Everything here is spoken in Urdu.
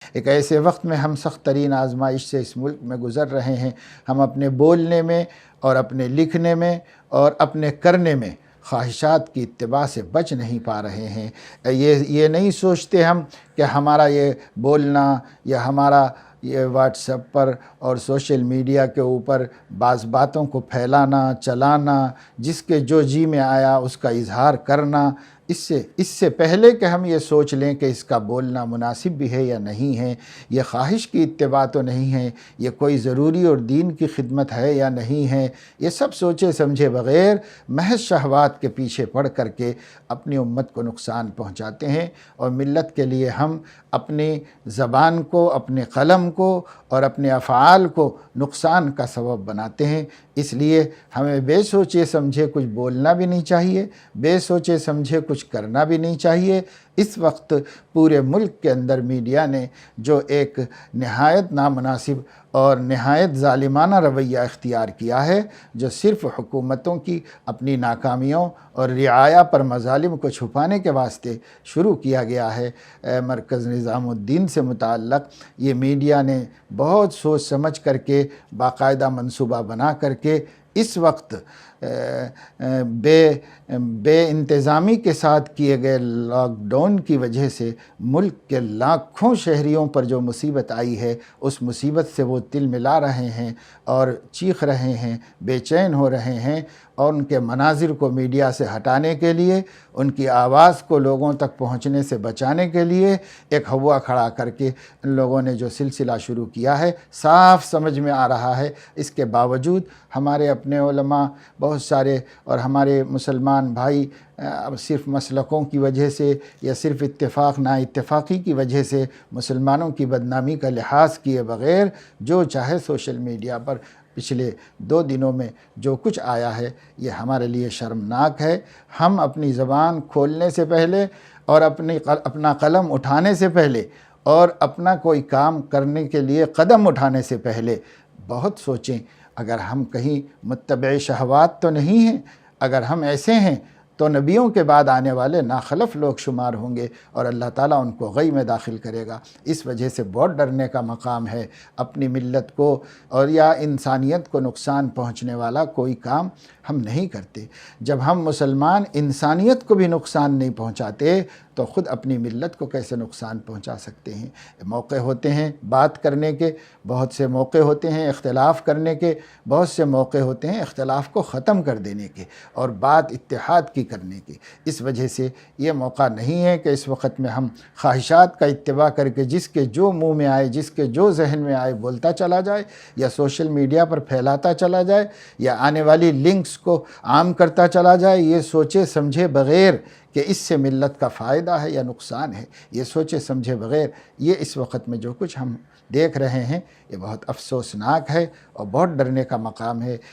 ایک ایسے وقت میں ہم سخت ترین آزمائش سے اس ملک میں گزر رہے ہیں۔ ہم اپنے بولنے میں اور اپنے لکھنے میں اور اپنے کرنے میں خواہشات کی اتباع سے بچ نہیں پا رہے ہیں۔ یہ نہیں سوچتے ہم کہ ہمارا یہ بولنا یا ہمارا یہ واٹس ایپ پر اور سوشل میڈیا کے اوپر بعض باتوں کو پھیلانا، چلانا، جس کے جو جی میں آیا اس کا اظہار کرنا، اس سے پہلے کہ ہم یہ سوچ لیں کہ اس کا بولنا مناسب بھی ہے یا نہیں ہے، یہ خواہش کی اتباع تو نہیں ہے، یہ کوئی ضروری اور دین کی خدمت ہے یا نہیں ہے، یہ سب سوچے سمجھے بغیر محض شہوات کے پیچھے پڑ کر کے اپنی امت کو نقصان پہنچاتے ہیں، اور ملت کے لیے ہم اپنی زبان کو، اپنے قلم کو اور اپنے افعال کو نقصان کا سبب بناتے ہیں۔ اس لیے ہمیں بے سوچے سمجھے کچھ بولنا بھی نہیں چاہیے، بے سوچے سمجھے کچھ کرنا بھی نہیں چاہیے۔ اس وقت پورے ملک کے اندر میڈیا نے جو ایک نہایت نامناسب اور نہایت ظالمانہ رویہ اختیار کیا ہے، جو صرف حکومتوں کی اپنی ناکامیوں اور رعایا پر مظالم کو چھپانے کے واسطے شروع کیا گیا ہے، مرکز نظام الدین سے متعلق یہ میڈیا نے بہت سوچ سمجھ کر کے، باقاعدہ منصوبہ بنا کر کے اس وقت بے انتظامی کے ساتھ کیے گئے لاک ڈاؤن کی وجہ سے ملک کے لاکھوں شہریوں پر جو مصیبت آئی ہے، اس مصیبت سے وہ تل ملا رہے ہیں اور چیخ رہے ہیں، بے چین ہو رہے ہیں، اور ان کے مناظر کو میڈیا سے ہٹانے کے لیے، ان کی آواز کو لوگوں تک پہنچنے سے بچانے کے لیے ایک ہوا کھڑا کر کے ان لوگوں نے جو سلسلہ شروع کیا ہے، صاف سمجھ میں آ رہا ہے۔ اس کے باوجود ہمارے اپنے علماء بہت سارے اور ہمارے مسلمان بھائی صرف مسلکوں کی وجہ سے یا صرف اتفاق نا اتفاقی کی وجہ سے مسلمانوں کی بدنامی کا لحاظ کیے بغیر جو چاہے سوشل میڈیا پر پچھلے 2 دنوں میں جو کچھ آیا ہے، یہ ہمارے لیے شرمناک ہے۔ ہم اپنی زبان کھولنے سے پہلے اور اپنا قلم اٹھانے سے پہلے اور اپنا کوئی کام کرنے کے لیے قدم اٹھانے سے پہلے بہت سوچیں، اگر ہم کہیں متبع شہوات تو نہیں ہیں۔ اگر ہم ایسے ہیں تو نبیوں کے بعد آنے والے ناخلف لوگ شمار ہوں گے اور اللہ تعالیٰ ان کو غی میں داخل کرے گا۔ اس وجہ سے بہت ڈرنے کا مقام ہے۔ اپنی ملت کو اور یا انسانیت کو نقصان پہنچنے والا کوئی کام ہم نہیں کرتے۔ جب ہم مسلمان انسانیت کو بھی نقصان نہیں پہنچاتے تو خود اپنی ملت کو کیسے نقصان پہنچا سکتے ہیں؟ موقع ہوتے ہیں بات کرنے کے، بہت سے موقع ہوتے ہیں اختلاف کرنے کے، بہت سے موقع ہوتے ہیں اختلاف کو ختم کر دینے کے اور بات اتحاد کی کرنے کے۔ اس وجہ سے یہ موقع نہیں ہے کہ اس وقت میں ہم خواہشات کا اتباع کر کے جس کے جو منہ میں آئے، جس کے جو ذہن میں آئے بولتا چلا جائے، یا سوشل میڈیا پر پھیلاتا چلا جائے، یا آنے والی لنکس کو عام کرتا چلا جائے، یہ سوچے سمجھے بغیر کہ اس سے ملت کا فائدہ ہے یا نقصان ہے، یہ سوچے سمجھے بغیر یہ اس وقت میں جو کچھ ہم دیکھ رہے ہیں، یہ بہت افسوسناک ہے اور بہت ڈرنے کا مقام ہے۔